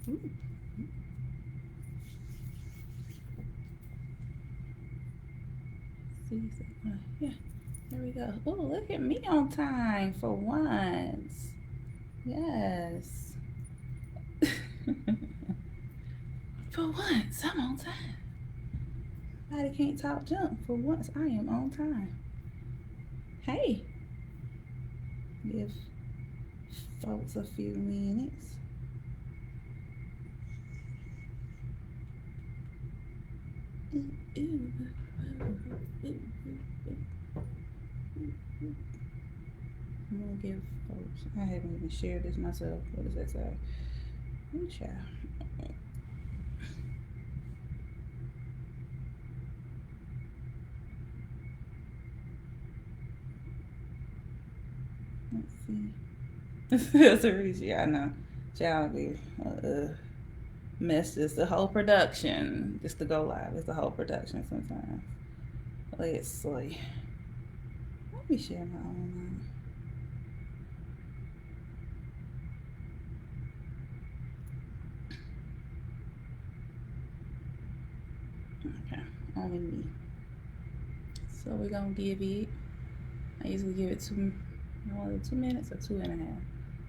Ooh. See, yeah, there we go. Oh, look at me on time for once. Yes. For once, I'm on time. Nobody can't talk junk. For once, I am on time. Hey, give folks a few minutes. Ooh, ooh, ooh, ooh. I'm gonna give folks. I haven't even shared this myself. What does that say? Ooh, child. Let's see. That's a reason. Yeah, I know. Child be mess. It's the whole production. Just to go live. It's the whole production sometimes. Let's see. Let me share my own. Okay, only me. So we're gonna give it. I usually give it 2 minutes or 2.5.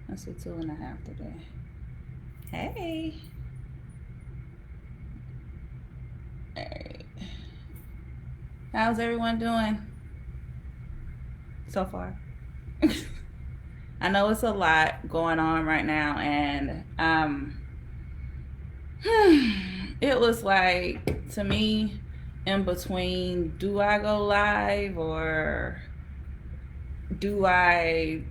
Let's say 2.5 today. Hey. Alright. How's everyone doing so far? I know it's a lot going on right now, and it was like, to me, in between, do I go live or do I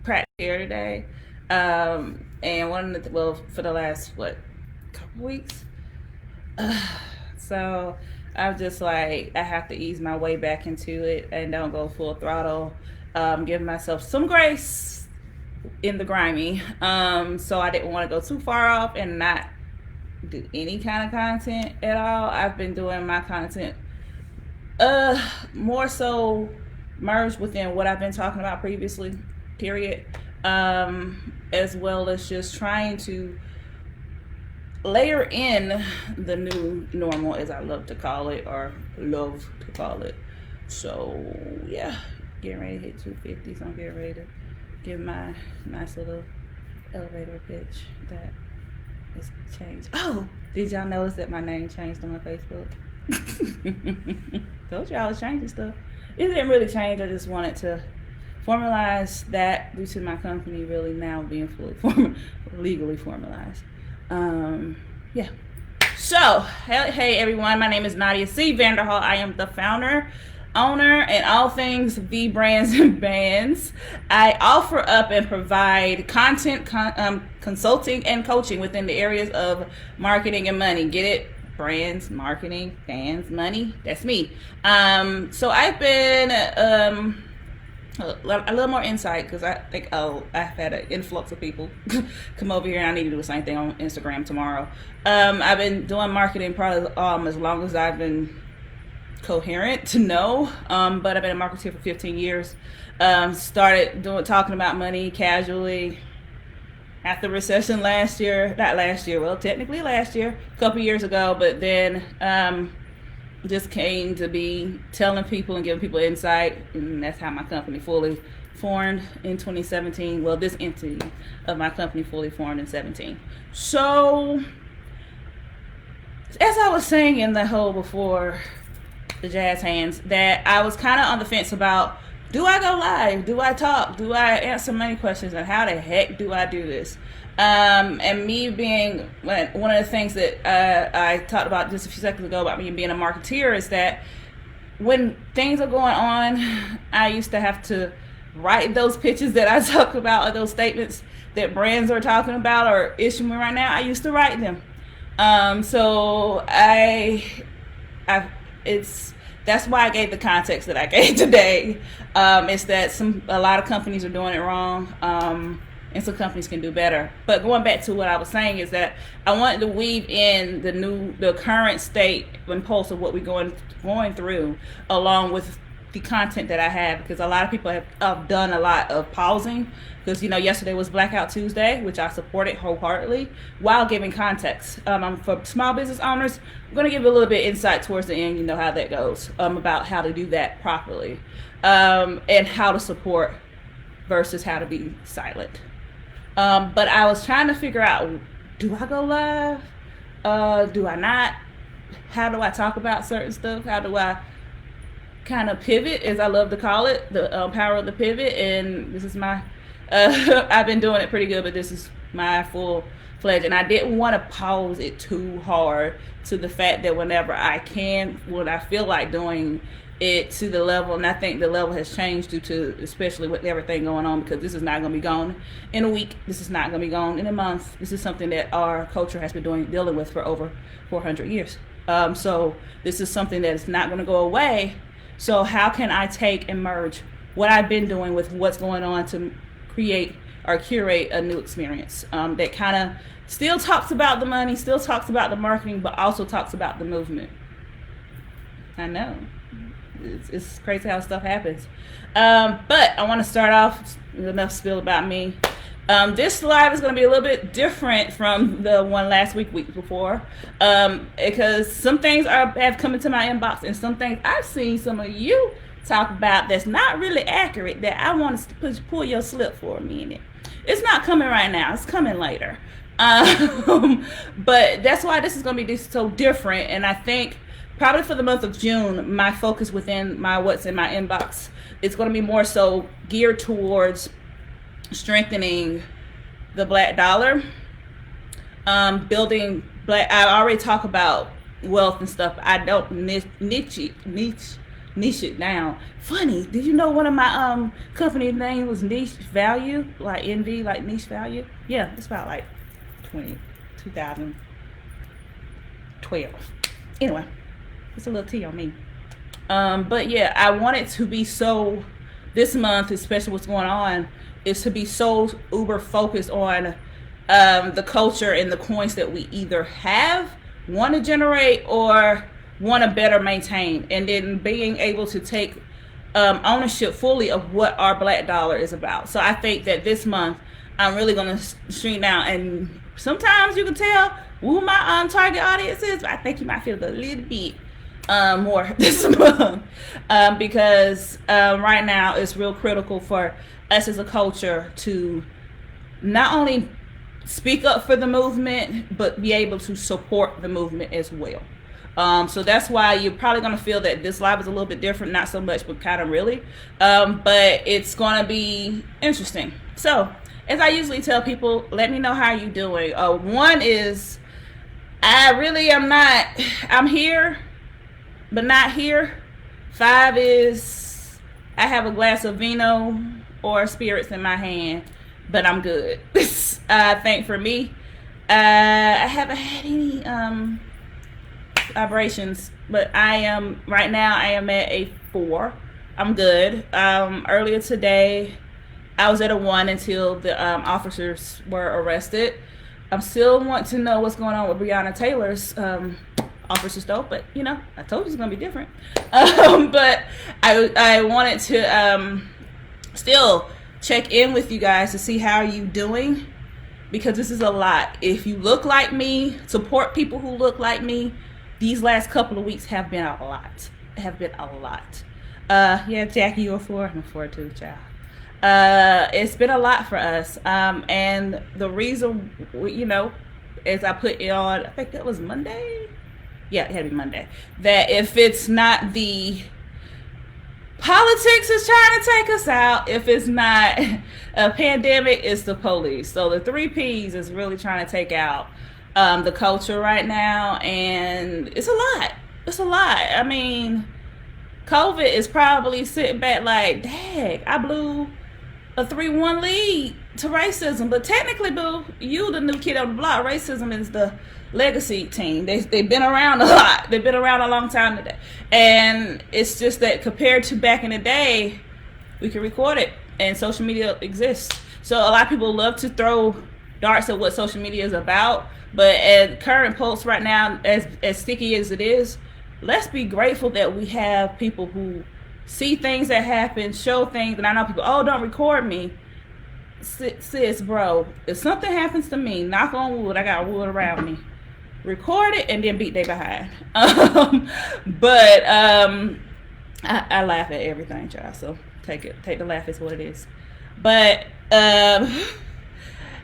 practice here today? And one of the, well, for the last, what, couple weeks? So I'm just like, I have to ease my way back into it and don't go full throttle. Give myself some grace in the grimy. So I didn't want to go too far off and not do any kind of content at all. I've been doing my content more so merged within what I've been talking about previously, period. As well as just trying to layer in the new normal, as I love to call it, or love to call it. So yeah, getting ready to hit 250. So I'm getting ready to give my nice little elevator pitch that it's changed. Oh, did y'all notice that my name changed on my Facebook? Told y'all I was changing stuff. It didn't really change. I just wanted to formalize that due to my company really now being fully legally formalized. Yeah. So, hey everyone, my name is Nadia C. Vanderhall. I am the founder, owner, and all things V Brands and Bands. I offer up and provide content, consulting, and coaching within the areas of marketing and money. Get it? Brands, marketing, fans, money. That's me. So I've been a little more insight because I think I've had an influx of people come over here, and I need to do the same thing on Instagram tomorrow. I've been doing marketing probably as long as I've been coherent to know, but I've been a marketer for 15 years. Started talking about money casually after recession last year, not last year, well, technically last year, a couple years ago, but then just came to be telling people and giving people insight, and that's how my company fully formed in 2017. Well, this entity of my company fully formed in 17. So, as I was saying in the whole before the jazz hands, that I was kind of on the fence about, do I go live? Do I talk? Do I answer many questions? And how the heck do I do this? And me being one of the things that I talked about just a few seconds ago about me being a marketeer is that when things are going on, I used to have to write those pitches that I talk about, or those statements that brands are talking about or issuing right now. I used to write them. So it's that's why I gave the context that I gave today. It's that a lot of companies are doing it wrong, and some companies can do better. But going back to what I was saying is that I wanted to weave in the current state and pulse of what we're going through, along with the content that I have, because a lot of people have done a lot of pausing, because yesterday was Blackout Tuesday, which I supported wholeheartedly, while giving context. For small business owners, I'm going to give a little bit insight towards the end. You know how that goes, about how to do that properly, and how to support versus how to be silent. But I was trying to figure out, do I go live? Do I not? How do I talk about certain stuff? How do I kind of pivot, as I love to call it, the power of the pivot? And this is my, I've been doing it pretty good, but this is my full-fledged. And I didn't want to pause it too hard to the fact that whenever I can, when I feel like doing it to the level, and I think the level has changed due to, especially with everything going on, because this is not going to be gone in a week. This is not going to be gone in a month. This is something that our culture has been dealing with for over 400 years. So this is something that is not going to go away. So how can I take and merge what I've been doing with what's going on to create or curate a new experience that kind of still talks about the money, still talks about the marketing, but also talks about the movement? I know. It's crazy how stuff happens. But I want to start off with enough spill about me. This live is going to be a little bit different from the one last week before, because some things have come into my inbox, and some things I've seen some of you talk about that's not really accurate, that I want to pull your slip for a minute. It's not coming right now. It's coming later. But that's why this is going to be so different. And I think probably for the month of June, my focus within my what's in my inbox is going to be more so geared towards strengthening the Black dollar, building Black. I already talk about wealth and stuff. I don't niche it down. Funny, did you know one of my company name was Niche Value, like NV, like Niche Value? Yeah, it's about like 2012. Anyway, it's a little tea on me. But yeah, I want it to be so, this month, especially what's going on, is to be so uber focused on the culture and the coins that we either have, want to generate, or want to better maintain, and then being able to take ownership fully of what our Black dollar is about. So I think that this month I'm really going to shrink down, and sometimes you can tell who my target audience is, but I think you might feel a little bit more this month, because right now it's real critical for us as a culture to not only speak up for the movement, but be able to support the movement as well. So that's why you're probably going to feel that this live is a little bit different, not so much, but kind of really. But it's going to be interesting. So as I usually tell people, let me know how you're doing. One is, I really am not, I'm here, but not here. 5 is, I have a glass of vino or spirits in my hand, but I'm good. I think for me, I haven't had any vibrations, but I am right now, I am at a 4. I'm good. Earlier today I was at a 1 until the officers were arrested. I still want to know what's going on with Rihanna Taylor's officers though, but I told you it's gonna be different. But I wanted to still check in with you guys to see how you doing, because this is a lot. If you look like me, support people who look like me. These last couple of weeks have been a lot. Yeah, Jackie, you're a 4. I'm a 4 too, child. It's been a lot for us. And the reason, as I put it on, I think that was Monday. Yeah, it had to be Monday. That if it's not the politics is trying to take us out, if it's not a pandemic, it's the police. So the 3 Ps is really trying to take out the culture right now, and it's a lot. I mean, COVID is probably sitting back like, dang, I blew a 3-1 lead to racism. But technically, boo, you the new kid on the block. Racism is the legacy team. They've been around a lot. They've been around a long time today. And it's just that compared to back in the day, we can record it, and social media exists. So a lot of people love to throw darts at what social media is about. But at current pulse right now, as sticky as it is, let's be grateful that we have people who see things that happen, show things, and I know people, oh, don't record me. Sis, bro, if something happens to me, knock on wood, I got wood around me. Record it and then beat they behind. But I laugh at everything, child. So take the laugh as what it is. But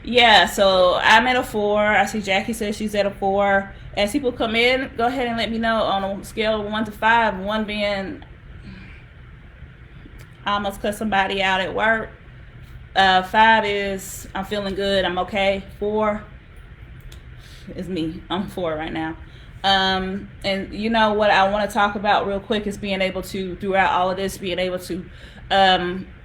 yeah, so I'm at a 4. I see Jackie says she's at a 4. As people come in, go ahead and let me know on a scale of 1 to 5. 1 being I almost cut somebody out at work. 5 is I'm feeling good, I'm okay. 4 is me. I'm 4 right now. And you know what I want to talk about real quick is being able to, throughout all of this, being able to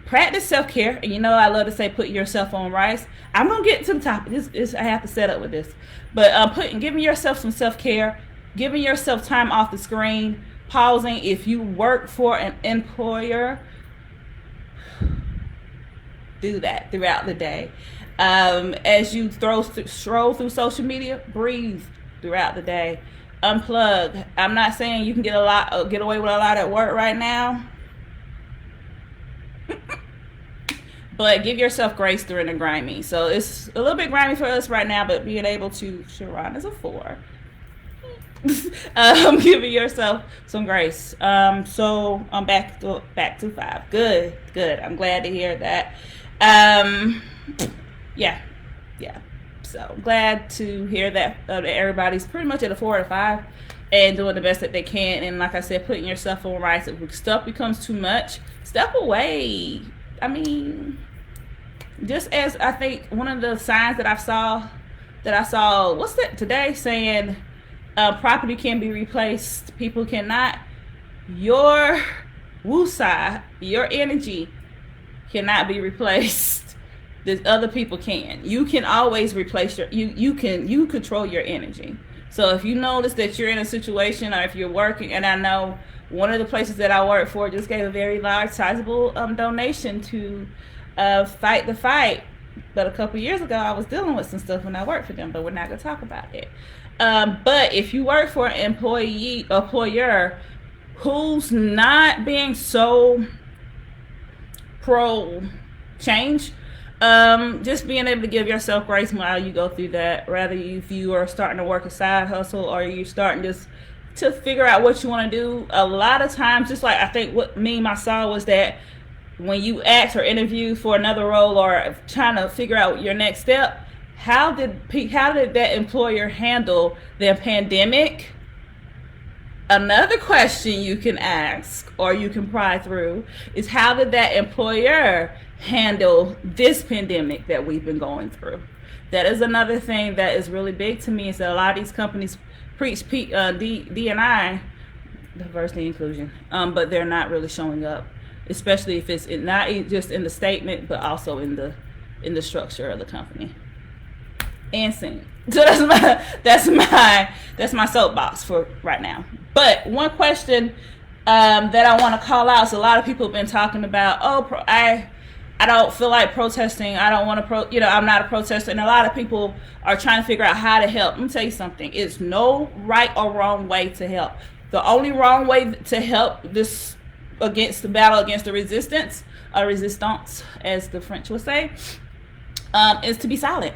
practice self-care. And you know I love to say put yourself on rice. I'm gonna get to the topic. I have to set up with this, but giving yourself some self-care, giving yourself time off the screen, pausing. If you work for an employer, do that throughout the day. As you stroll through social media, breathe throughout the day. Unplug. I'm not saying you can get away with a lot at work right now, but give yourself grace during the grimy. So it's a little bit grimy for us right now, but being able to, Sharon is a 4. Giving yourself some grace. So I'm back to 5. Good. I'm glad to hear that. Yeah. So glad to hear that everybody's pretty much at a 4 or 5 and doing the best that they can. And like I said, putting yourself on rights. If stuff becomes too much, step away. I mean, just as I think one of the signs that I saw, what's that today, saying property can be replaced, people cannot. Your woosah, your energy cannot be replaced. That other people can. You can always replace you control your energy. So if you notice that you're in a situation, or if you're working, and I know one of the places that I work for just gave a very large, sizable donation to Fight the Fight. But a couple years ago, I was dealing with some stuff when I worked for them, but we're not going to talk about it. But if you work for an employer who's not being so pro change, just being able to give yourself grace while you go through that. Rather, if you are starting to work a side hustle, or you're starting just to figure out what you want to do, a lot of times, just like I think what I saw was that when you ask or interview for another role or trying to figure out your next step, how did that employer handle the pandemic? Another question you can ask or you can pry through is, how did that employer handle this pandemic that we've been going through? That is another thing that is really big to me, is that a lot of these companies preach D&I, diversity inclusion, but they're not really showing up, especially if it's not just in the statement, but also in the structure of the company. And sing. So that's my soapbox for right now. But one question that I want to call out is, a lot of people have been talking about, I don't feel like protesting. I don't want to I'm not a protester. And a lot of people are trying to figure out how to help. Let me tell you something. It's no right or wrong way to help. The only wrong way to help this against the battle against the resistance, as the French would say, is to be silent.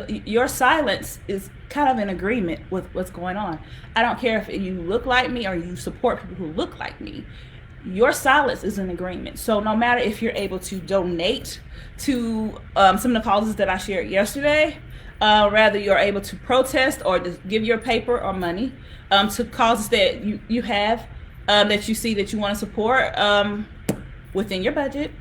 Your silence is kind of in agreement with what's going on. I don't care if you look like me or you support people who look like me. Your silence is in agreement. So no matter if you're able to donate to some of the causes that I shared yesterday, rather you're able to protest or just give your paper or money to causes that you have, that you see that you want to support within your budget.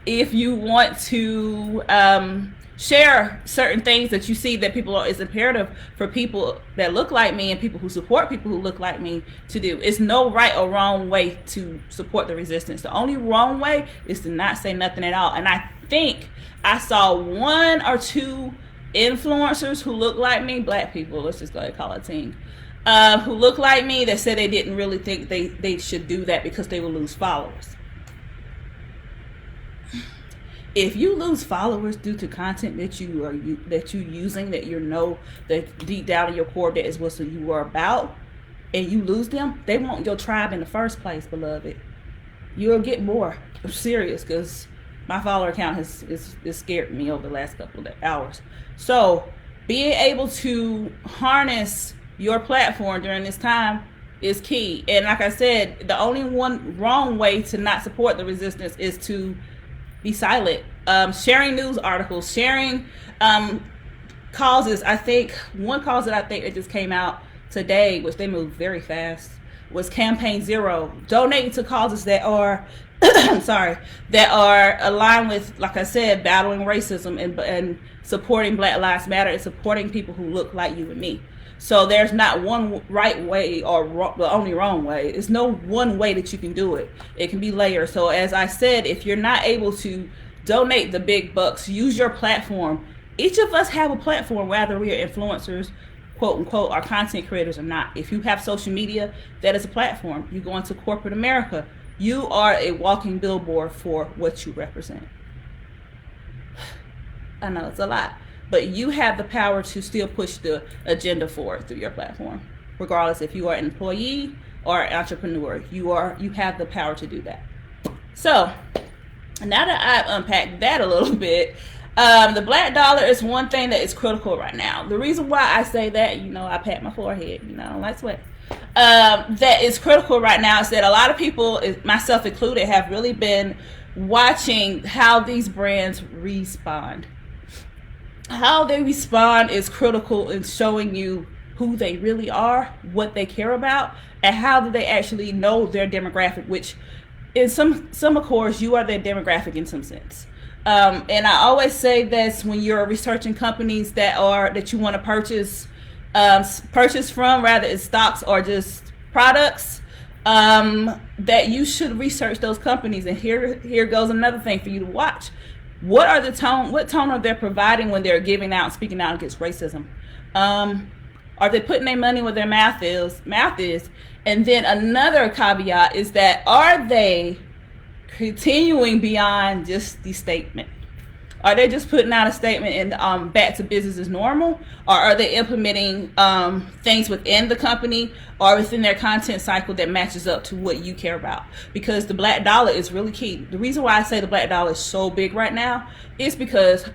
If you want to share certain things that you see that it's imperative for people that look like me and people who support people who look like me to do. It's no right or wrong way to support the resistance. The only wrong way is to not say nothing at all. And I think I saw 1 or 2 influencers who look like me, black people, let's just go ahead and call it team, who look like me, that said they didn't really think they should do that because they will lose followers. If you lose followers due to content that you're using, that that deep down in your core that is what you are about, and you lose them, they want your tribe in the first place, beloved. You'll get more. I'm serious, because my follower count has scared me over the last couple of hours. So being able to harness your platform during this time is key. And like I said, the only one wrong way to not support the resistance is to be silent. Sharing news articles, sharing causes. I think one cause that I think it just came out today, which they moved very fast, was Campaign Zero, donating to causes that are that are aligned with, like I said, battling racism and supporting Black Lives Matter and supporting people who look like you and me. So there's not one right way or the only wrong way. There's no one way that you can do it. It can be layered. So as I said, if you're not able to donate the big bucks, use your platform. Each of us have a platform, whether we are influencers, quote unquote, or content creators or not. If you have social media, that is a platform. You go into corporate America, you are a walking billboard for what you represent. I know it's a lot, but you have the power to still push the agenda forward through your platform, regardless if you are an employee or an entrepreneur. You have the power to do that. So now that I've unpacked that a little bit, the black dollar is one thing that is critical right now. The reason why I say that, I pat my forehead, like sweat. That is critical right now is that a lot of people, myself included, have really been watching how these brands respond. How they respond is critical in showing you who they really are, what they care about, and how do they actually know their demographic, which in some of course, you are their demographic in some sense. And I always say this when you're researching companies that you want to purchase from, rather it's stocks or just products, that you should research those companies. And here goes another thing for you to watch. What tone are they providing when they're giving out and speaking out against racism? Are they putting their money where their mouth is? And then another caveat is that, are they continuing beyond just the statement? Are they just putting out a statement and back to business as normal? Or are they implementing things within the company or within their content cycle that matches up to what you care about? Because the black dollar is really key. The reason why I say the black dollar is so big right now is because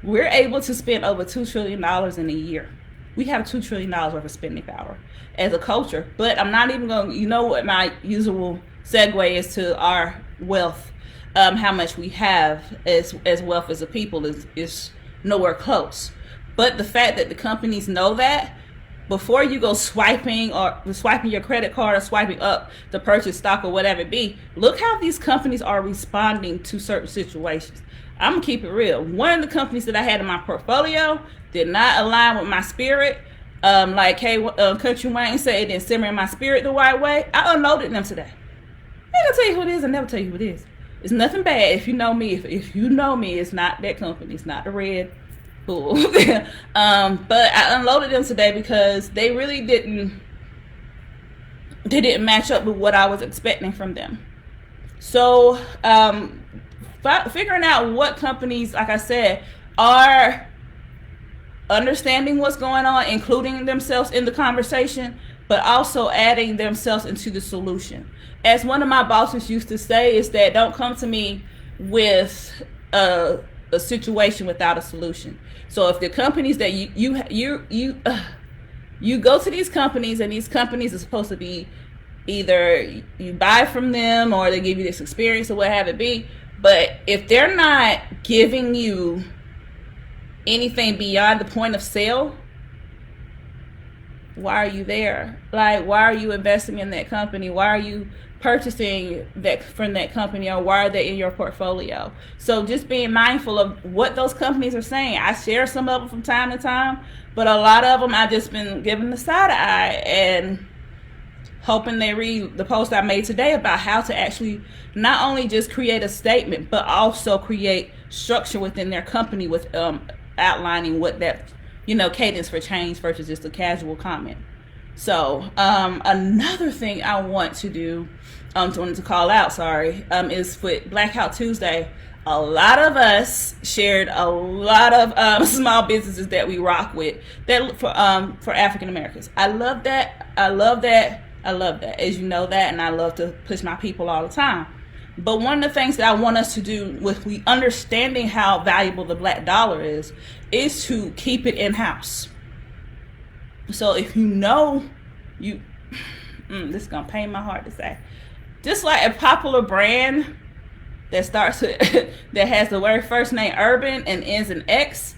we're able to spend over $2 trillion in a year. We have $2 trillion worth of spending power as a culture. But I'm not even going to, what my usual segue is to our wealth. How much we have as wealth as a people is nowhere close. But the fact that the companies know that, before you go swiping your credit card or swiping up to purchase stock or whatever it be, look how these companies are responding to certain situations. I'm gonna keep it real. One of the companies that I had in my portfolio did not align with my spirit. Country Wayne said, it didn't simmer in my spirit the right way. I unloaded them today. I ain't gonna tell you who it is. I never tell you who it is. It's nothing bad. If you know me, if you know me, it's not that company. It's not the Red Bull. But I unloaded them today because they really didn't match up with what I was expecting from them. So figuring out what companies, like I said, are understanding what's going on, including themselves in the conversation, but also adding themselves into the solution. As one of my bosses used to say, is that don't come to me with a situation without a solution. So if the companies that you go to these companies, and these companies are supposed to be either you buy from them or they give you this experience or what have it be, but if they're not giving you anything beyond the point of sale, why are you there? Like, why are you investing in that company? Why are you purchasing that from that company, or why are they in your portfolio? So just being mindful of what those companies are saying. I share some of them from time to time, but a lot of them I've just been giving the side eye and hoping they read the post I made today about how to actually not only just create a statement, but also create structure within their company with outlining what that cadence for change versus just a casual comment. So another thing I want to do, to call out, is with Blackout Tuesday. a lot of us shared a lot of small businesses that we rock with that for African Americans. I love that. I love that. I love that. As you know that, and I love to push my people all the time. But one of the things that I want us to do with we understanding how valuable the black dollar is to keep it in house. So if you know you, this is gonna pain my heart to say, just like a popular brand that starts with, that has the very first name Urban and ends in X,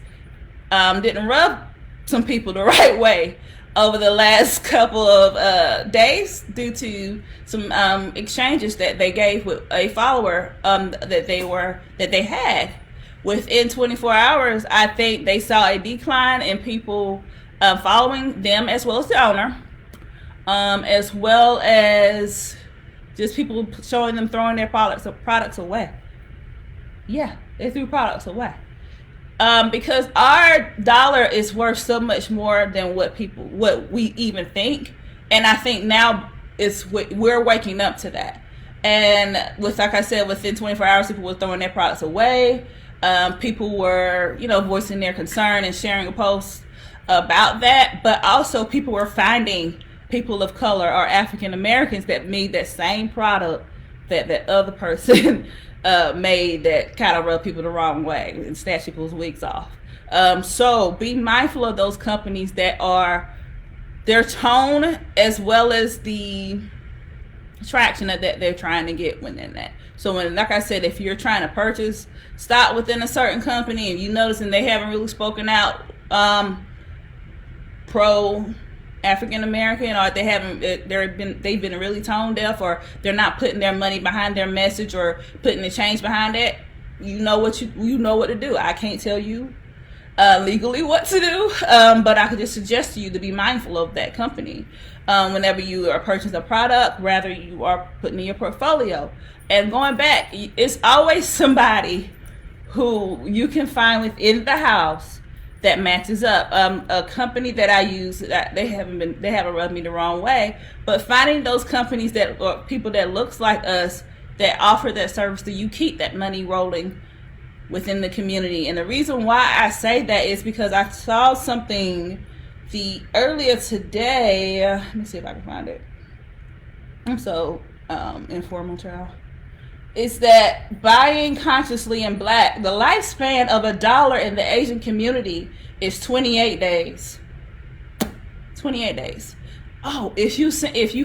didn't rub some people the right way over the last couple of days due to some exchanges that they gave with a follower that they had. Within 24 hours, I think they saw a decline in people following them as well as the owner, as well as just people showing them throwing their products away. Yeah, they threw products away. Because our dollar is worth so much more than what we even think, and I think now we're waking up to that. And like I said, within 24 hours, people were throwing their products away. People were, voicing their concern and sharing a post about that, but also people were finding people of color or African Americans that made that same product that other person made that kind of rubbed people the wrong way and snatched people's wigs off. So be mindful of those companies that are their tone as well as the traction that they're trying to get within that. So like I said, if you're trying to purchase stock within a certain company and you notice and they haven't really spoken out pro African American, or they've been really tone deaf, or they're not putting their money behind their message or putting the change behind it, you know what to do. I can't tell you legally what to do, but I could just suggest to you to be mindful of that company whenever you are purchasing a product, rather you are putting in your portfolio. And going back, it's always somebody who you can find within the house that matches up. A company that I use, they haven't rubbed me the wrong way, but finding those companies or people that looks like us that offer that service, that you keep that money rolling within the community. And the reason why I say that is because I saw something earlier today. Let me see if I can find it. I'm so informal, child. It's that buying consciously in black, the lifespan of a dollar in the Asian community is 28 days. 28 days. Oh, if you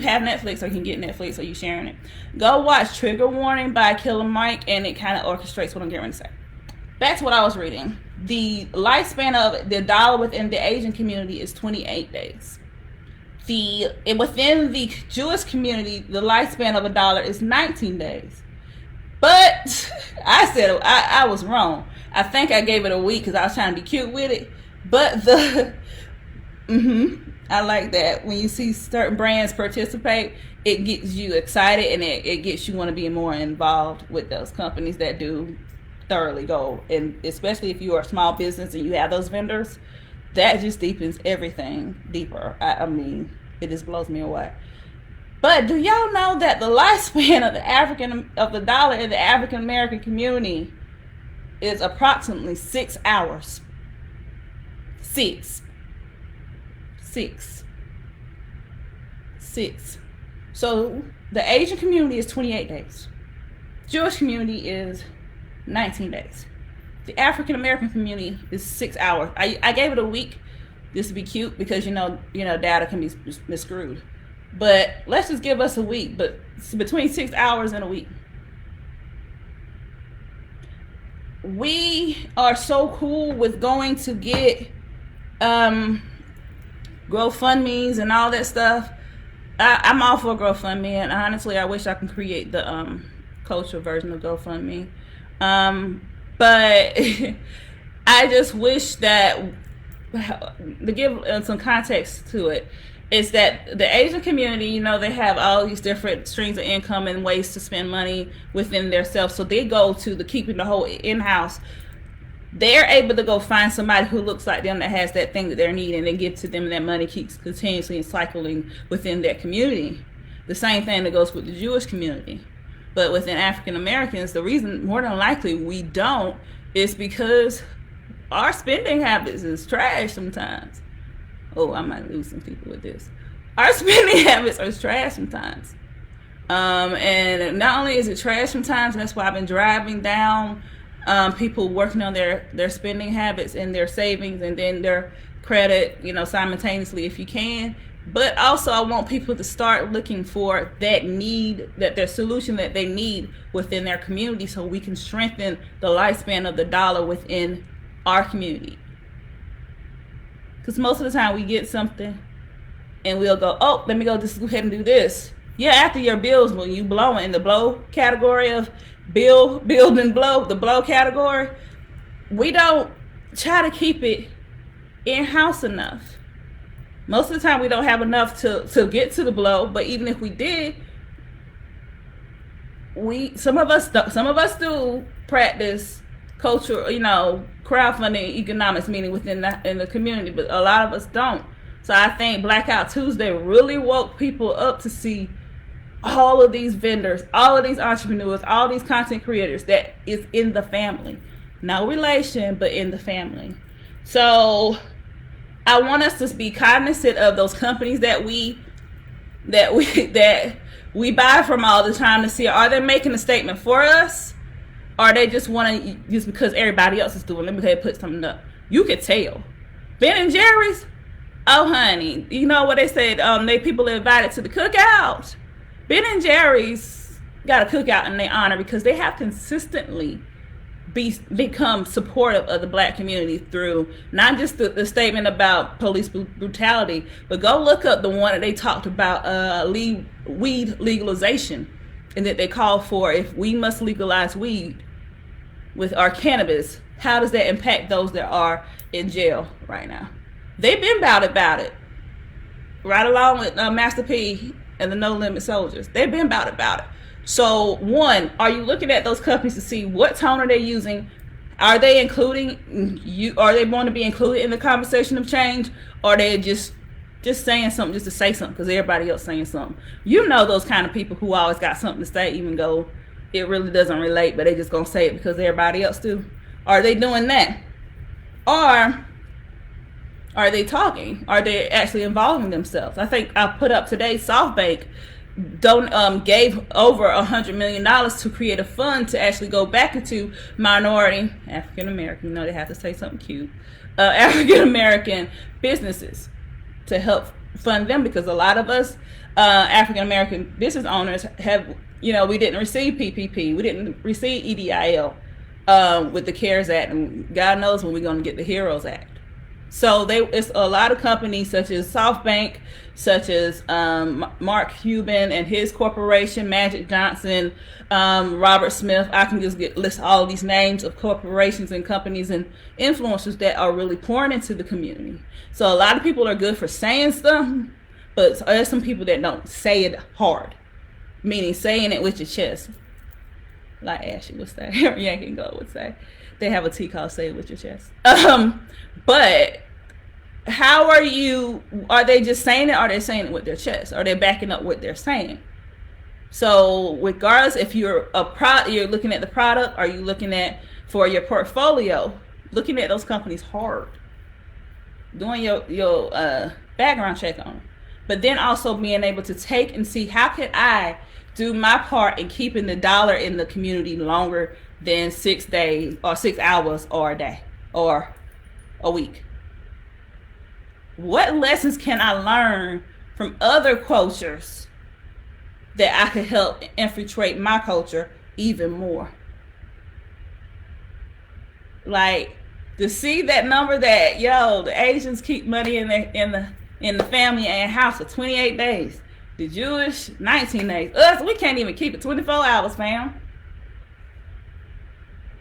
have Netflix or you can get Netflix, or you sharing it, go watch Trigger Warning by Killer Mike, and it kind of orchestrates what I'm getting ready to say. Back to what I was reading. The lifespan of the dollar within the Asian community is 28 days. Within the Jewish community, the lifespan of a dollar is 19 days. But I said I was wrong. I think I gave it a week because I was trying to be cute with it. But I like that. When you see certain brands participate, it gets you excited, and it gets you want to be more involved with those companies that do thoroughly go. And especially if you are a small business and you have those vendors, that just deepens everything deeper. I mean, it just blows me away. But do y'all know that the lifespan of the dollar in the African American community is approximately 6 hours? Six. So the Asian community is 28 days. Jewish community is 19 days. The African American community is 6 hours. I gave it a week just to be cute because data can be miscrewed. But let's just give us a week. But it's between 6 hours and a week. We are so cool with going to get GoFundMes and all that stuff. I'm all for GoFundMe, and honestly, I wish I could create the cultural version of GoFundMe. But I just wish that, to give some context to it, is that the Asian community, they have all these different streams of income and ways to spend money within themselves. So they go to the keeping the whole in-house. They're able to go find somebody who looks like them that has that thing that they're needing and give to them, and that money keeps continuously cycling within their community. The same thing that goes with the Jewish community. But within African Americans, the reason more than likely we don't is because our spending habits is trash sometimes. Oh, I might lose some people with this. Our spending habits are trash sometimes. And not only is it trash sometimes, and that's why I've been driving down people working on their spending habits and their savings and then their credit, simultaneously if you can. But also I want people to start looking for that need, that their solution that they need within their community, so we can strengthen the lifespan of the dollar within our community. Because most of the time we get something and we'll go, oh, let me go just go ahead and do this. Yeah, after your bills, when you blow in the blow category of build and blow, the blow category, we don't try to keep it in-house enough. Most of the time we don't have enough to get to the blow, but even if we did, some of us do practice culture, crowdfunding economics, meaning within in the community, but a lot of us don't. So I think Blackout Tuesday really woke people up to see all of these vendors, all of these entrepreneurs, all these content creators that is in the family. No relation, but in the family. So I want us to be cognizant of those companies that we buy from all the time to see, are they making a statement for us? Or they just want to, just because everybody else is doing, let me go ahead and put something up. You could tell. Ben and Jerry's, oh honey, you know what they said, people are invited to the cookout. Ben and Jerry's got a cookout in their honor because they have consistently become supportive of the black community through not just the statement about police brutality, but go look up the one that they talked about weed legalization, and that they call for, if we must legalize weed with our cannabis, how does that impact those that are in jail right now? They've been about it right along with Master P and the No Limit Soldiers. They've been about it. So one, are you looking at those companies to see what tone are they using? Are they including you? Are they going to be included in the conversation of change? Or are they just saying something just to say something because everybody else saying something? Those kind of people who always got something to say, even though it really doesn't relate, but they just gonna say it because everybody else do. Are they doing that? Or are they talking? Are they actually involving themselves? I think I put up today, SoftBank gave over $100 million to create a fund to actually go back into minority African American, they have to say something cute, African American businesses to help fund them, because a lot of us African American business owners have, we didn't receive PPP, we didn't receive EDIL with the CARES Act, and God knows when we're going to get the HEROES Act. So it's a lot of companies such as SoftBank, such as Mark Cuban and his corporation, Magic Johnson, Robert Smith. I can just list all of these names of corporations and companies and influencers that are really pouring into the community. So a lot of people are good for saying stuff, but there's some people that don't say it hard, meaning saying it with your chest, like Ashley would say, or Yankee Gold would say. They have a T called "Say It With Your Chest." But how are they just saying it, or are they saying it with their chest? Are they backing up what they're saying? So regardless, if you're you're looking at the product, are you looking at for your portfolio, looking at those companies hard, doing your background check on them, but then also being able to take and see, how can I do my part in keeping the dollar in the community longer than 6 days or 6 hours or a day or a week? What lessons can I learn from other cultures that I could help infiltrate my culture even more? Like, to see that number that the Asians keep money in the family and house for 28 days, the Jewish 19 days. Us, we can't even keep it 24 hours, fam.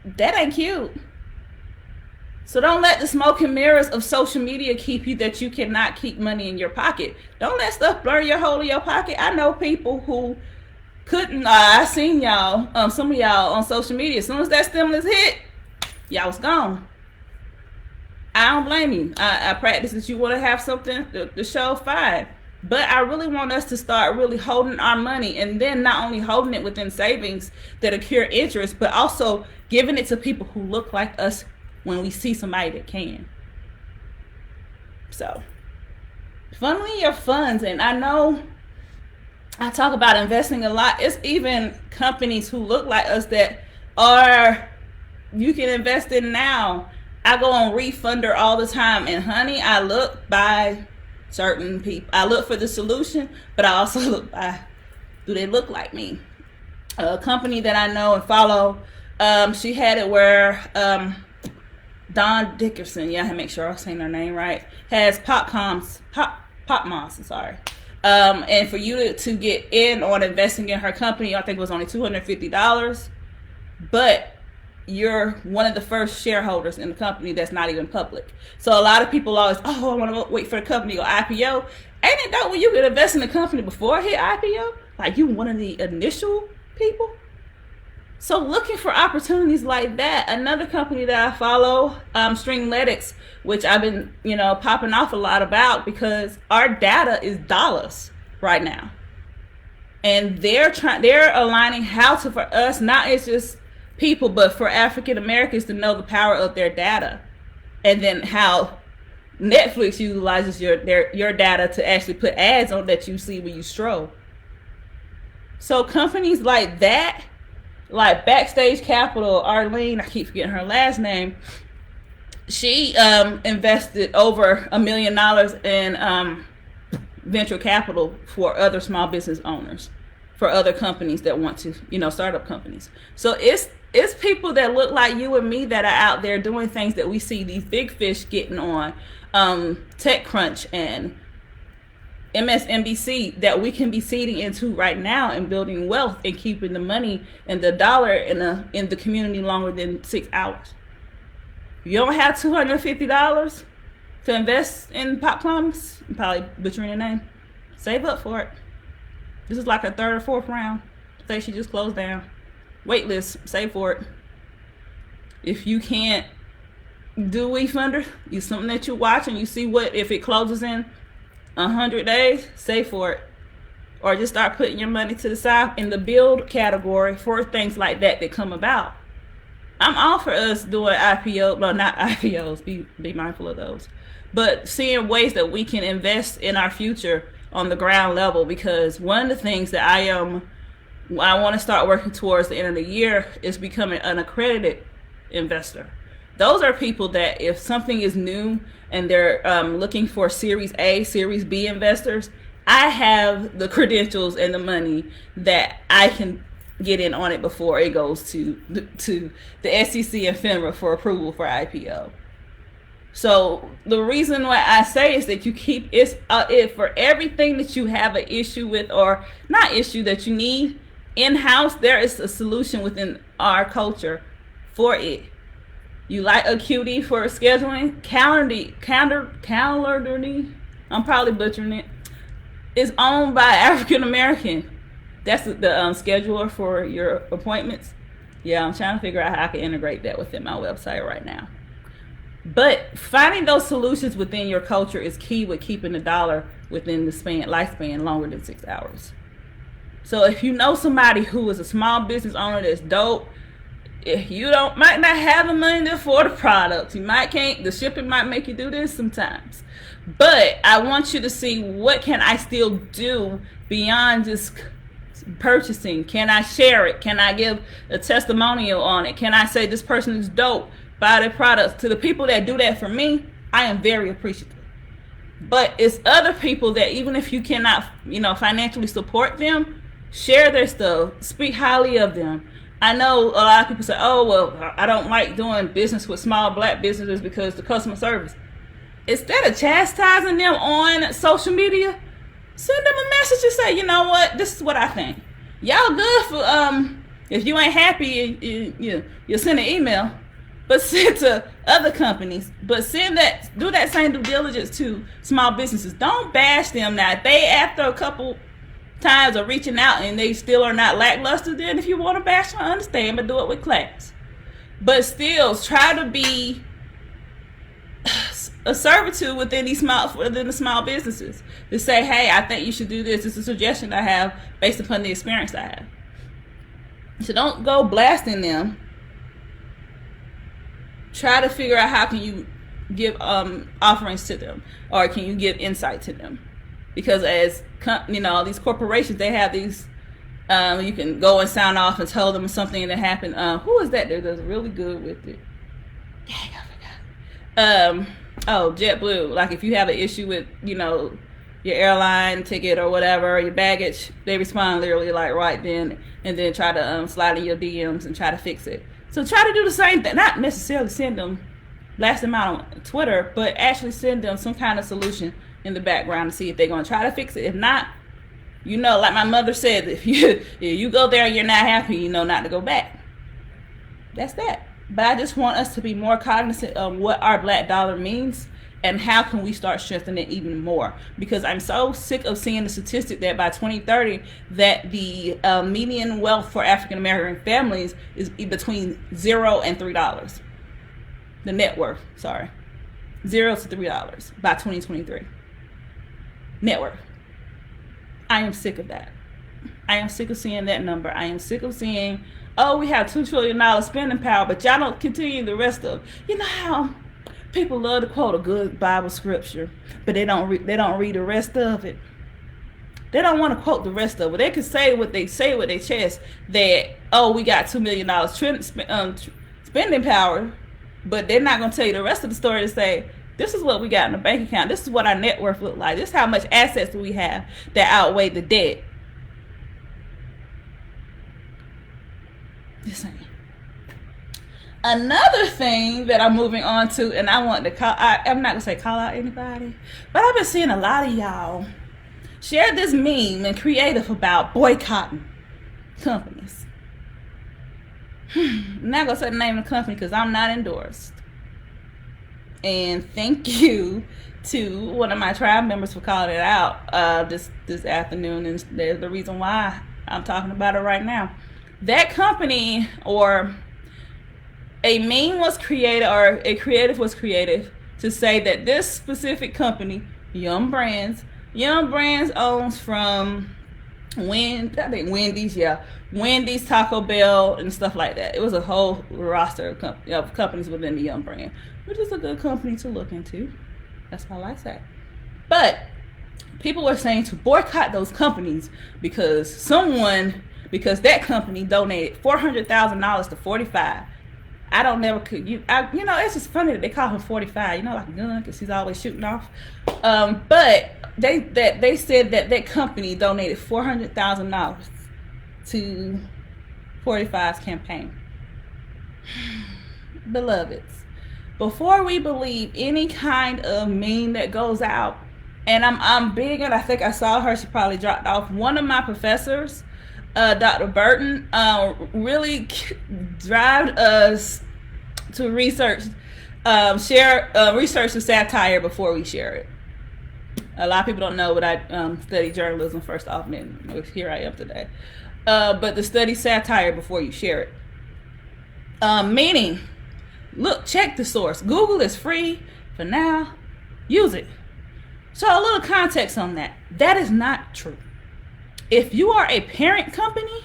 That ain't cute. So don't let the smoke and mirrors of social media keep you that you cannot keep money in your pocket. Don't let stuff blur your hole in your pocket. I know people who couldn't. I seen y'all, some of y'all on social media. As soon as that stimulus hit, y'all was gone. I don't blame you. I practice that you want to have something to show, fine. But I really want us to start really holding our money, and then not only holding it within savings that accrue interest, but also giving it to people who look like us when we see somebody that can. So, funneling your funds, and I know I talk about investing a lot. It's even companies who look like us that are, you can invest in now. I go on Refunder all the time, and honey, I look by certain people. I look for the solution, but I also look by, do they look like me? A company that I know and follow, she had it where Dawn Dickerson, yeah, I make sure I'm saying her name right, has Pop Moss, sorry. And for you to get in on investing in her company, I think it was only $250, but you're one of the first shareholders in the company that's not even public. So a lot of people always, oh, I want to wait for the company to go IPO. Ain't it dope when you can invest in the company before it hit IPO? Like you one of the initial people. So looking for opportunities like that. Another company that I follow, Stringletics, which I've been, popping off a lot about, because our data is dollars right now. And they're aligning how to, for us, not as just people, but for African Americans to know the power of their data, and then how Netflix utilizes your data to actually put ads on that you see when you stroll. So companies like that, like Backstage Capital, Arlene, I keep forgetting her last name, she invested over $1 million in venture capital for other small business owners, for other companies that want to, startup companies. So it's people that look like you and me that are out there doing things that we see these big fish getting on, TechCrunch and MSNBC, that we can be seeding into right now and building wealth and keeping the money and the dollar in the community longer than 6 hours. If you don't have $250 to invest in Pop Plums, I'm probably butchering your name, save up for it. This is like a third or fourth round. Say she just closed down. Wait list, save for it. If you can't do WeFunder, it's something that you watch and you see what, if it closes in 100 days, save for it. Or just start putting your money to the side in the build category for things like that come about. I'm all for us doing IPO, well, not IPOs, be mindful of those, but seeing ways that we can invest in our future on the ground level, because one of the things that I want to start working towards the end of the year is becoming an accredited investor. Those are people that if something is new and they're looking for Series A, Series B investors, I have the credentials and the money that I can get in on it before it goes to the SEC and FINRA for approval for IPO. So the reason why I say is that you keep it for everything that you have an issue with, or not issue, that you need in-house, there is a solution within our culture for it. You like Acuity for scheduling, Calendly, I'm probably butchering it, is owned by African American. That's the scheduler for your appointments. Yeah, I'm trying to figure out how I can integrate that within my website right now. But finding those solutions within your culture is key with keeping the dollar within the lifespan longer than 6 hours. So if you know somebody who is a small business owner that's dope, if you might not have the money to afford the product, the shipping might make you do this sometimes. But I want you to see, what can I still do beyond just purchasing? Can I share it? Can I give a testimonial on it? Can I say this person is dope, buy their products? To the people that do that for me, I am very appreciative. But it's other people that, even if you cannot, financially support them, share their stuff, speak highly of them. I know a lot of people say, oh, well, I don't like doing business with small black businesses because the customer service. Instead of chastising them on social media, send them a message and say, you know what, this is what I think. Y'all good for, if you ain't happy, you send an email, but send to other companies. But do that same due diligence to small businesses. Don't bash them now. If they, after a couple times of reaching out and they still are not lackluster, then if you want to bash them, I understand, but do it with class. But still, try to be a servitude within the small businesses to say, hey, I think you should do this. It's a suggestion I have based upon the experience I have. So don't go blasting them. Try to figure out how can you give offerings to them, or can you give insight to them? Because as these corporations, they have these. You can go and sign off and tell them something that happened. Who is that dude that's really good with it? Dang, I forgot. JetBlue. Like if you have an issue with your airline ticket or whatever, your baggage, they respond literally like right then, and then try to slide in your DMs and try to fix it. So try to do the same thing. Not necessarily send them, blast them out on Twitter, but actually send them some kind of solution in the background to see if they're going to try to fix it. If not, like my mother said, if you go there and you're not happy, not to go back. That's that. But I just want us to be more cognizant of what our black dollar means and how can we start strengthening it even more. Because I'm so sick of seeing the statistic that by 2030 that the median wealth for African American families is between $0 and $3. The net worth, $0 to $3 by 2023. Net worth. I am sick of that. I am sick of seeing that number. I am sick of seeing, we have $2 trillion spending power, but y'all don't continue the rest of. You know how people love to quote a good Bible scripture, but they don't read the rest of it. They don't want to quote the rest of it. They can say what they say with their chest that we got $2 million spending power, but they're not going to tell you the rest of the story to say, this is what we got in the bank account. This is what our net worth look like. This is how much assets do we have that outweigh the debt. This ain't. Another thing that I'm moving on to, and I want to I'm not going to say call out anybody, but I've been seeing a lot of y'all share this meme and creative about boycotting companies. I'm not going to say the name of the company because I'm not endorsed. And thank you to one of my tribe members for calling it out this afternoon, and there's the reason why I'm talking about it right now. That company, or a meme was created, or a creative was created to say that this specific company, Yum Brands owns from Wendy's, Taco Bell, and stuff like that. It was a whole roster of companies within the Yum brand, which is a good company to look into. That's all I say. But people were saying to boycott those companies because that company donated $400,000 to 45. It's just funny that they call him 45, like a gun, because he's always shooting off. But they said that company donated $400,000 to 45's campaign. Beloveds, before we believe any kind of meme that goes out, and I'm big, and I think I saw her, she probably dropped off. One of my professors, Dr. Burton, really drive us to research the satire before we share it. A lot of people don't know, but I studied journalism first off, and then here I am today. But to study satire before you share it. Meaning, look, check the source. Google is free for now. Use it. So a little context on that. That is not true. If you are a parent company,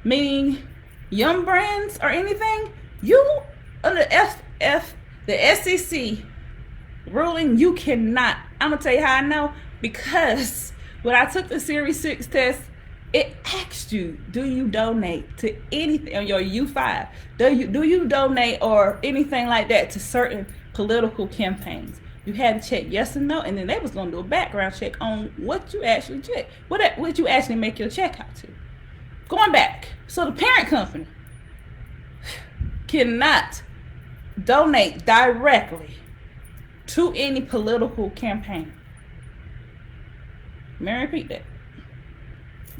meaning Yum Brands or anything, you under the SEC ruling, you cannot. I'm gonna tell you how I know, because when I took the Series 6 test, it asked you, do you donate to anything on your U5? Do you donate or anything like that to certain political campaigns? You had to check yes or no, and then they was going to do a background check on what you actually check, what you actually make your check out to. Going back, so the parent company cannot donate directly to any political campaign. Let me repeat that.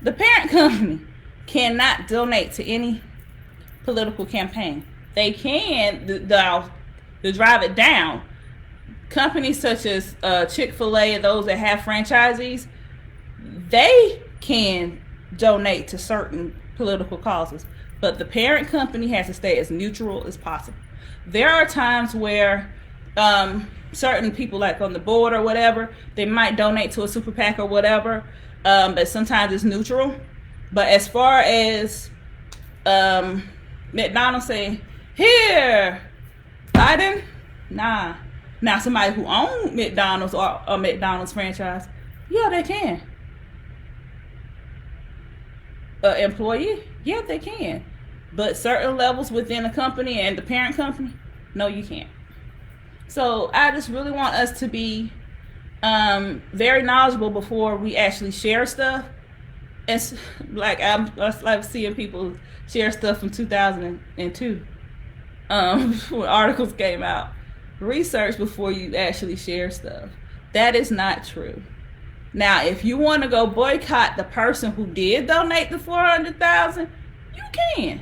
The parent company cannot donate to any political campaign. They can, to drive it down, companies such as ChickfilA and those that have franchisees, they can donate to certain political causes, but the parent company has to stay as neutral as possible. There are times where certain people like on the board or whatever, they might donate to a super PAC or whatever, but sometimes it's neutral. But as far as McDonald's saying, here, Biden, nah. Now somebody who owns McDonald's or a McDonald's franchise, yeah, they can. An employee, yeah, they can. But certain levels within a company and the parent company, no, you can't. So I just really want us to be very knowledgeable before we actually share stuff. It's like I like seeing people share stuff from 2002 when articles came out. Research before you actually share stuff. That is not true. Now, if you want to go boycott the person who did donate the $400,000, you can.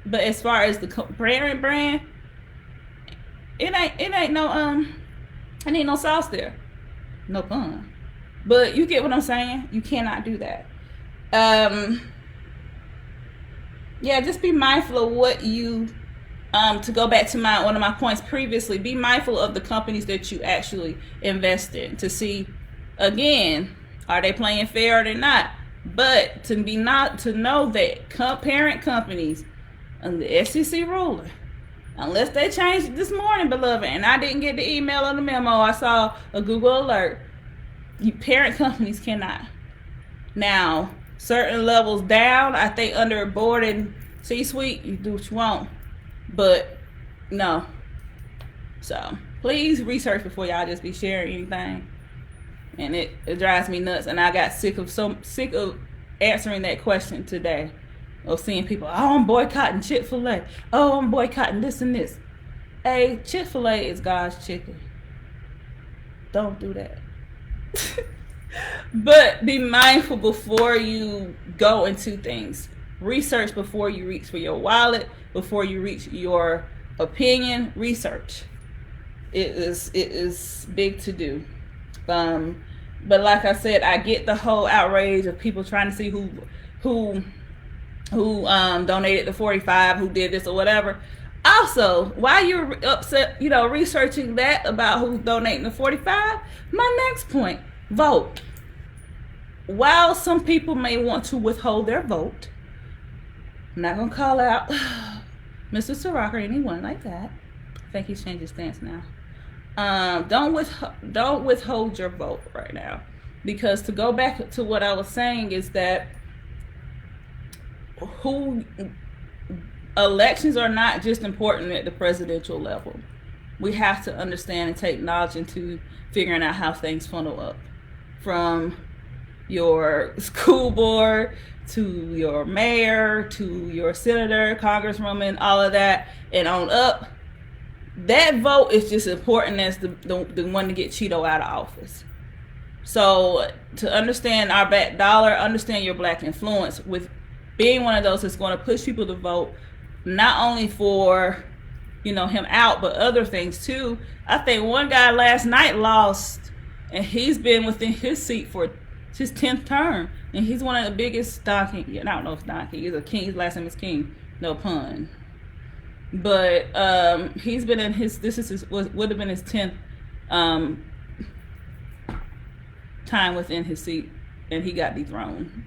But as far as the parent brand, it ain't no sauce there. No pun. But you get what I'm saying? You cannot do that. Yeah, just be mindful of what you to go back to one of my points previously, be mindful of the companies that you actually invest in to see, again, are they playing fair or they're not. But to know that parent companies and the SEC ruling, unless they changed it this morning, beloved, and I didn't get the email or the memo, I saw a Google alert, parent companies cannot. Now, certain levels down, I think under a board and C-suite, you do what you want. But no. So please research before y'all just be sharing anything. And it drives me nuts. And I got sick of answering that question today. Of seeing people, oh, I'm boycotting ChickfilA. Oh, I'm boycotting this and this. Hey, ChickfilA is God's chicken. Don't do that. But be mindful before you go into things. Research before you reach for your wallet, before you reach your opinion. Research. It is big to do. But like I said, I get the whole outrage of people trying to see who donated the 45, who did this or whatever. Also, while you're upset, researching that about who's donating the 45, my next point, vote. While some people may want to withhold their vote, I'm not gonna call out Mr. Ciroc or anyone like that. I think he's changed his stance now. Don't withhold your vote right now, because to go back to what I was saying is that elections are not just important at the presidential level. We have to understand and take knowledge into figuring out how things funnel up, from your school board to your mayor to your senator, congresswoman, all of that, and on up. That vote is just important as the one to get Cheeto out of office. So to understand our back dollar, understand your black influence with being one of those that's going to push people to vote, not only for him out, but other things too. I think one guy last night lost, and he's been within his seat for his 10th term, and he's one of the biggest Don King. I don't know if Don King is a king. His last name is King. No pun. But he's been in would have been his 10th time within his seat, and he got dethroned.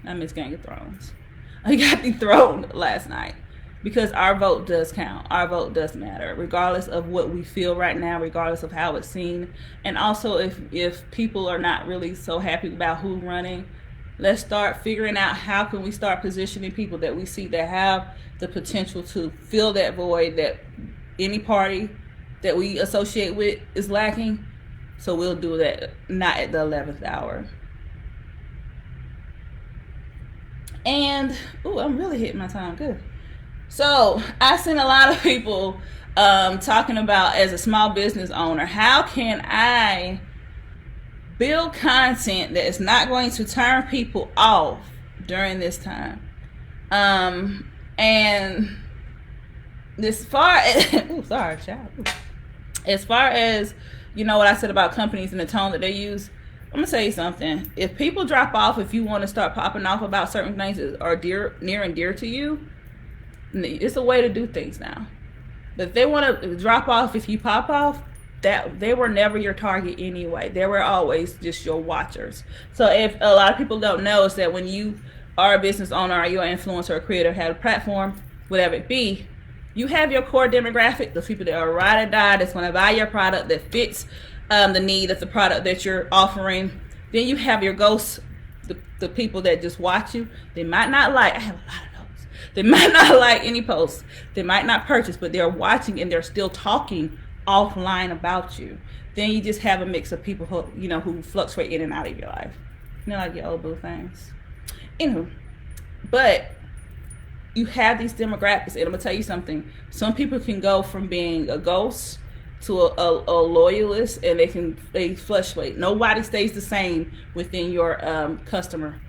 I miss Game of Thrones. He got dethroned last night, because our vote does count. Our vote does matter, regardless of what we feel right now, regardless of how it's seen. And also, if people are not really so happy about who's running, let's start figuring out how can we start positioning people that we see that have the potential to fill that void that any party that we associate with is lacking. So we'll do that, not at the 11th hour. And, I'm really hitting my time good. So I've seen a lot of people talking about, as a small business owner, how can I build content that is not going to turn people off during this time? And as far as, as far as, what I said about companies and the tone that they use, I'm gonna tell you something. If people drop off, if you want to start popping off about certain things that are near and dear to you, it's a way to do things now. But if they want to drop off, if you pop off, that they were never your target anyway. They were always just your watchers. So if a lot of people don't know is that when you are a business owner or you're an influencer or creator, have a platform, whatever it be, you have your core demographic, the people that are ride or die, that's going to buy your product, that fits the need of the product that you're offering. Then you have your ghosts, the people that just watch you. They might not like, I have a lot of those. They might not like any posts. They might not purchase, but they're watching and they're still talking offline about you. Then you just have a mix of people who, you know, who fluctuate in and out of your life. You know, like your old boo things. Anywho, but you have these demographics, and I'm gonna tell you something. Some people can go from being a ghost to a loyalist, and they fluctuate. Nobody stays the same within your customer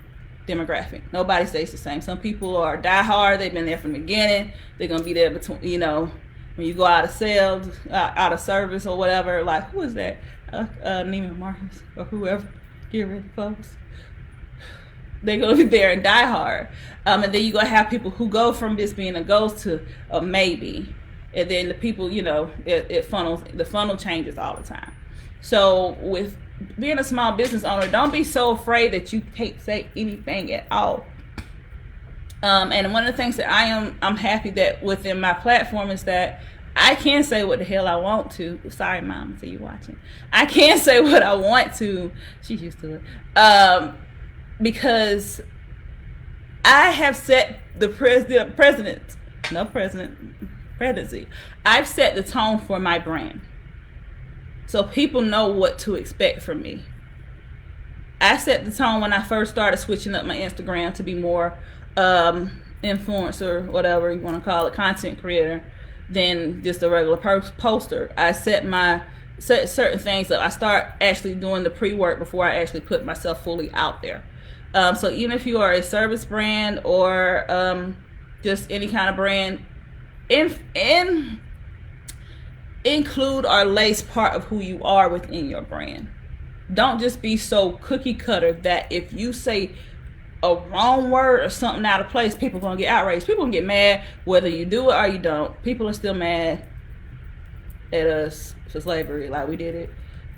demographic. Nobody stays the same. Some people are diehard. They've been there from the beginning. They're gonna be there between, you know, when you go out of sales, out of service or whatever. Like, who is that? Neiman Marcus or whoever. Get ready, folks. They're going to be there and die hard. And then you're going to have people who go from this being a ghost to a maybe. And then the people, you know, the funnel changes all the time. So with being a small business owner, don't be so afraid that you can't say anything at all. And one of the things that I'm happy that within my platform is that I can say what the hell I want to. Sorry, Mom, I see you watching. I can say what I want to. She's used to it. Because I have set the presidency. I've set the tone for my brand. So people know what to expect from me. I set the tone when I first started switching up my Instagram to be more influencer, whatever you want to call it, content creator, than just a regular poster. I set certain things up. I start actually doing the pre-work before I actually put myself fully out there. So even if you are a service brand or just any kind of brand, include or lace part of who you are within your brand. Don't just be so cookie cutter that if you say a wrong word or something out of place, people are going to get outraged. People are going to get mad whether you do it or you don't. People are still mad at us for slavery, like we did it.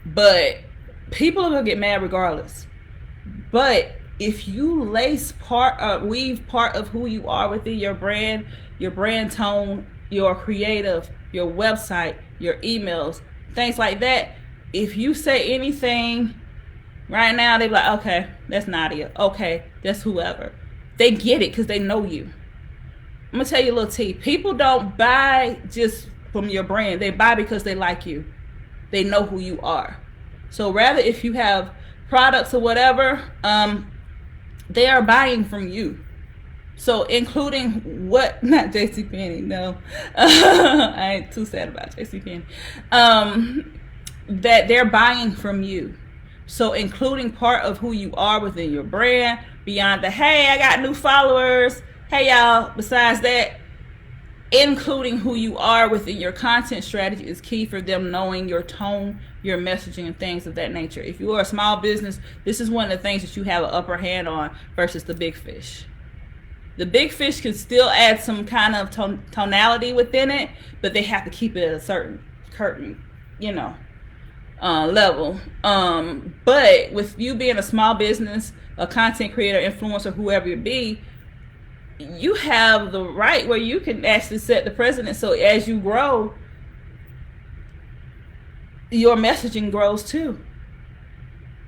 But people are going to get mad regardless. But if you lace weave part of who you are within your brand tone, your creative, your website, your emails, things like that, if you say anything right now, they're like, okay, that's Nadia. Okay, that's whoever. They get it because they know you. I'm going to tell you a little tea. People don't buy just from your brand. They buy because they like you. They know who you are. So rather, if you have products or whatever, they are buying from you. So including what, not JCPenney, no. I ain't too sad about JCPenney. That they're buying from you. So including part of who you are within your brand, beyond the, hey, I got new followers. Hey, y'all. Besides that, including who you are within your content strategy is key for them knowing your tone, your messaging, and things of that nature. If you are a small business, this is one of the things that you have an upper hand on versus the big fish. The big fish can still add some kind of tonality within it, but they have to keep it at a certain level. But with you being a small business, a content creator, influencer, whoever you be, you have the right where you can actually set the precedent. So as you grow, your messaging grows too.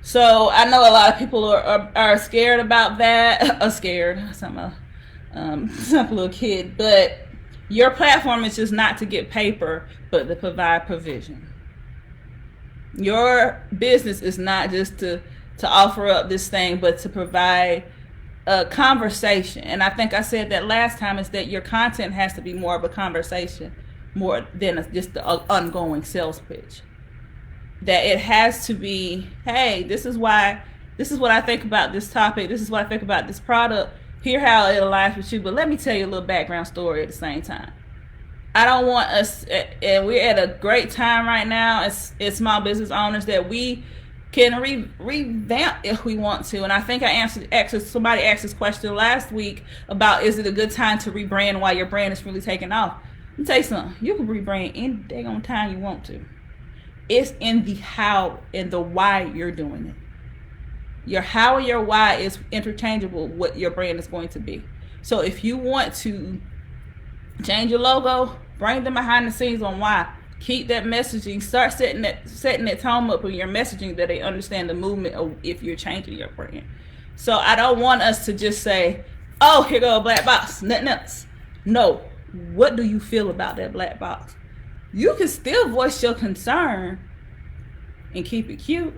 So I know a lot of people are scared about that. Scared. I'm a little kid, but your platform is just not to get paper, but to provide provision. Your business is not just to offer up this thing, but to provide a conversation. And I think I said that last time, is that your content has to be more of a conversation, more than just an ongoing sales pitch. That it has to be, hey, this is what I think about this topic. This is what I think about this product. Hear how it aligns with you. But let me tell you a little background story at the same time. I don't want us, and we're at a great time right now as small business owners, that we can revamp if we want to. And I think somebody asked this question last week about, is it a good time to rebrand while your brand is really taking off? Let me tell you something. You can rebrand any daggone time you want to. It's in the how and the why you're doing it. Your how and your why is interchangeable. What your brand is going to be. So if you want to change your logo, bring them behind the scenes on why. Keep that messaging. Start setting that tone up in your messaging that they understand the movement of if you're changing your brand. So I don't want us to just say, "Oh, here go a black box," nothing else. No. What do you feel about that black box? You can still voice your concern and keep it cute.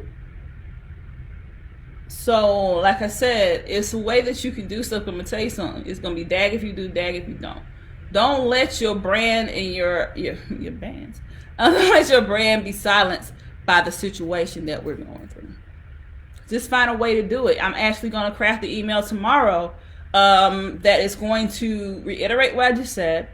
So, like I said, it's a way that you can do stuff. I'm gonna tell you something. It's gonna be dag if you do, dag if you don't. Don't let your brand and your bands. Don't let your brand be silenced by the situation that we're going through. Just find a way to do it. I'm actually gonna craft the email tomorrow that is going to reiterate what I just said.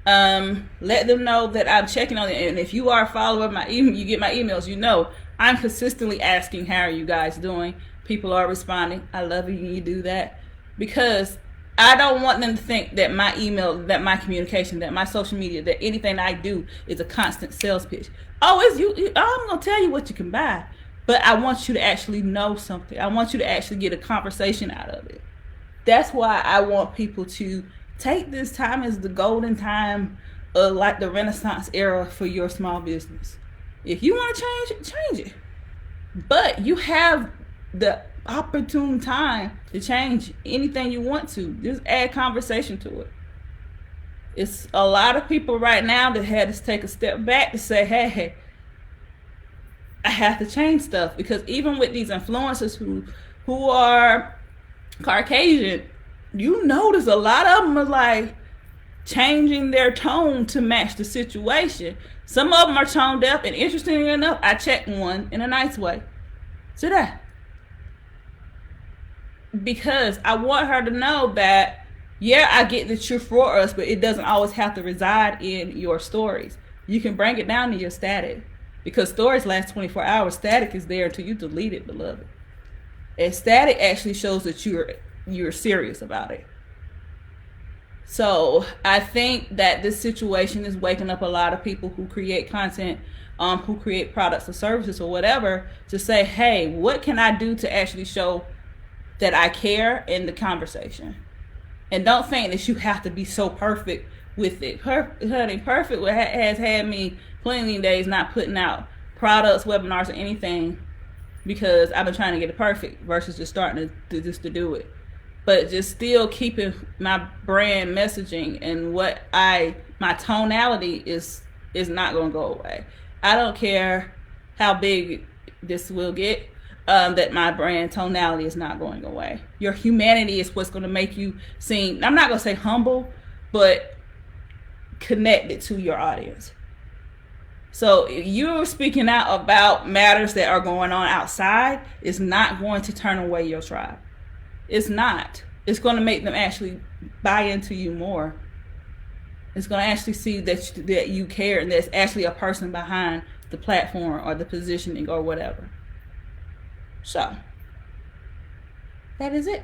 Let them know that I'm checking on it. And if you are a follower of my email, you get my emails, you know I'm consistently asking, how are you guys doing? People are responding. I love it when you do that, because I don't want them to think that my email, that my communication, that my social media, that anything I do is a constant sales pitch. Oh, it's you. I'm going to tell you what you can buy. But I want you to actually know something. I want you to actually get a conversation out of it. That's why I want people to take this time as the golden time of like the Renaissance era for your small business. If you want to change it, change it. But you have the opportune time to change anything you want to. Just add conversation to it. It's a lot of people right now that had to take a step back to say, hey, I have to change stuff. Because even with these influencers who are Caucasian, you notice a lot of them are like changing their tone to match the situation. Some of them are tone deaf, and interestingly enough, I checked one in a nice way. So that, because I want her to know that, yeah, I get that you're for us, but it doesn't always have to reside in your stories. You can bring it down to your static, because stories last 24 hours. Static is there until you delete it, beloved. And static actually shows that you're serious about it. So I think that this situation is waking up a lot of people who create content, who create products or services or whatever, to say, hey, what can I do to actually show that I care in the conversation? And don't think that you have to be so perfect with it. Honey, perfect has had me plenty of days not putting out products, webinars, or anything, because I've been trying to get it perfect versus just starting to do it. But just still keeping my brand messaging and my tonality is not going to go away. I don't care how big this will get, that my brand tonality is not going away. Your humanity is what's going to make you seem, I'm not going to say humble, but connected to your audience. So you're speaking out about matters that are going on outside is not going to turn away your tribe. It's not. It's going to make them actually buy into you more. It's going to actually see that you care, and there's actually a person behind the platform or the positioning or whatever. So that is it.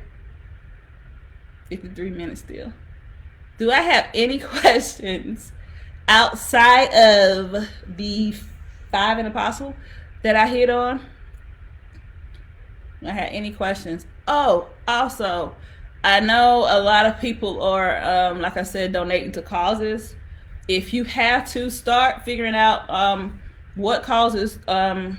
53 minutes still. Do I have any questions outside of the 5 and Apostle that I hit on? I had any questions? Oh, also, I know a lot of people are, like I said, donating to causes. If you have to, start figuring out what causes that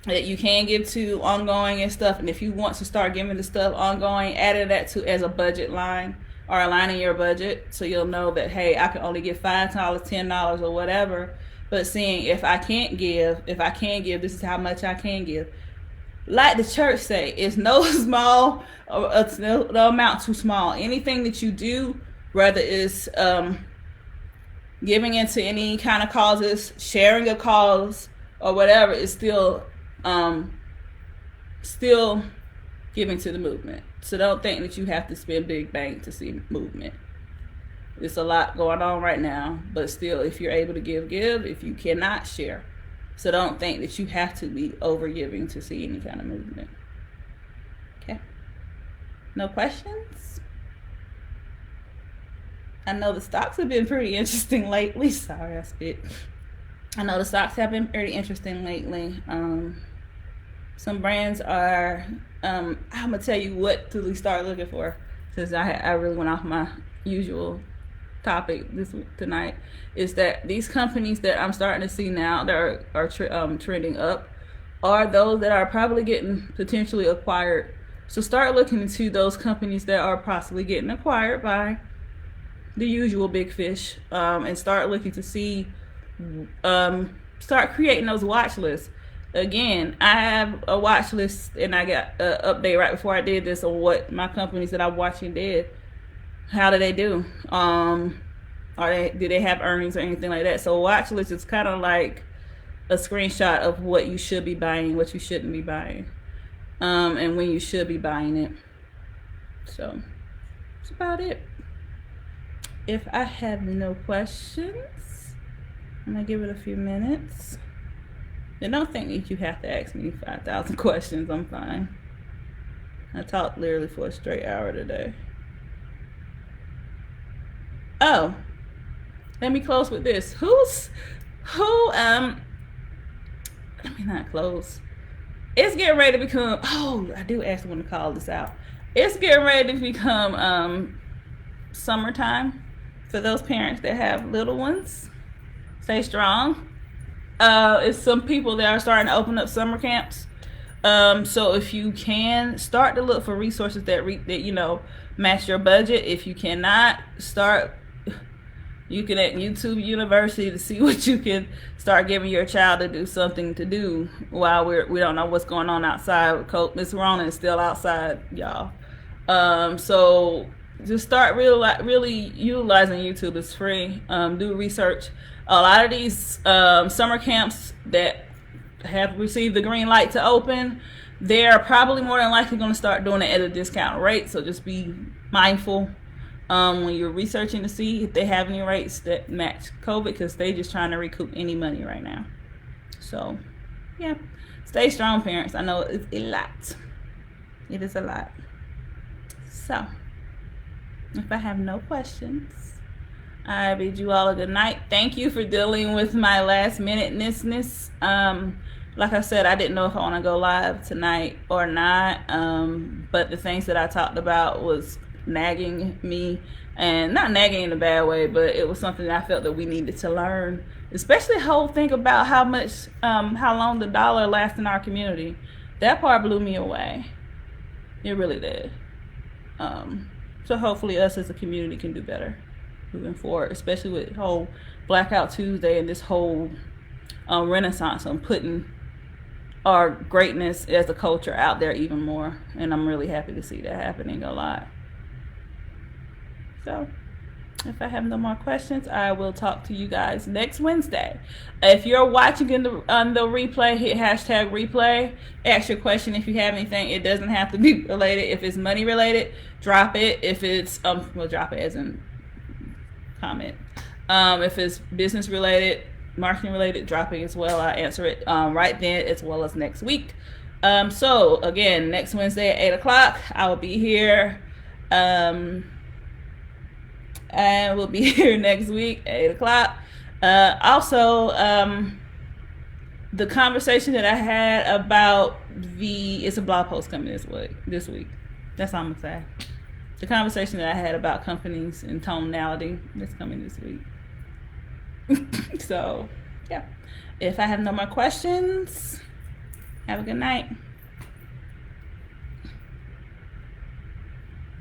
you can give to ongoing and stuff. And if you want to start giving the stuff ongoing, add that to as a budget line, or aligning your budget, so you'll know that, hey, I can only give $5, $10, or whatever. But seeing if I can give, this is how much I can give. Like the church say, it's no small, it's no amount too small. Anything that you do, whether it's giving into any kind of causes, sharing a cause, or whatever, is still giving to the movement. So don't think that you have to spend big bank to see movement. There's a lot going on right now, but still, if you're able to give. If you cannot, share. So don't think that you have to be over giving to see any kind of movement. Okay? No questions? I know the stocks have been pretty interesting lately. Sorry, I spit. I know the stocks have been pretty interesting lately. Some brands are. I'm gonna tell you what to start looking for, since I really went off my usual topic tonight. Is that these companies that I'm starting to see now that are trending up are those that are probably getting potentially acquired. So start looking into those companies that are possibly getting acquired by the usual big fish, and start looking to see, start creating those watch lists. Again, I have a watch list, and I got an update right before I did this on what my companies that I'm watching did. How do they do? Do they have earnings or anything like that? So a watch list is kind of like a screenshot of what you should be buying, what you shouldn't be buying, and when you should be buying it. So that's about it. If I have no questions, I'm gonna give it a few minutes. And don't think that you have to ask me 5,000 questions. I'm fine. I talked literally for a straight hour today. Oh, let me close with this. Let me not close. It's getting ready to become, I do actually want to call this out. It's getting ready to become summertime for those parents that have little ones. Stay strong. It's some people that are starting to open up summer camps. So if you can, start to look for resources that match your budget. If you cannot, you can at YouTube University to see what you can start giving your child to do something to do while we don't know what's going on outside. Miss Rona is still outside, y'all. So just start really utilizing YouTube. It's free. Do research. A lot of these summer camps that have received the green light to open, they're probably more than likely going to start doing it at a discount rate. So just be mindful when you're researching to see if they have any rates that match COVID, because they're just trying to recoup any money right now. So yeah, stay strong, parents. I know it's a lot. It is a lot. So if I have no questions, I bid you all a good night. Thank you for dealing with my last minuteness. Like I said, I didn't know if I want to go live tonight or not. But the things that I talked about was nagging me, and not nagging in a bad way, but it was something that I felt that we needed to learn. Especially the whole thing about how long the dollar lasts in our community. That part blew me away. It really did. So hopefully us as a community can do better moving forward, especially with whole Blackout Tuesday and this whole renaissance on putting our greatness as a culture out there even more. And I'm really happy to see that happening a lot. So if I have no more questions, I will talk to you guys next Wednesday. If you're watching on the replay, hit hashtag replay. Ask your question if you have anything. It doesn't have to be related. If it's money related, drop it. If it's we'll drop it as in comment. If it's business related, marketing related, drop it as well. I'll answer it right then as well as next week. So again, next Wednesday at 8 o'clock, I will be here. And we'll be here next week at 8 o'clock. Also, the conversation that I had about it's a blog post coming this week. That's all I'm gonna say. The conversation that I had about companies and tonality, that's coming this week. So, yeah. If I have no more questions, have a good night.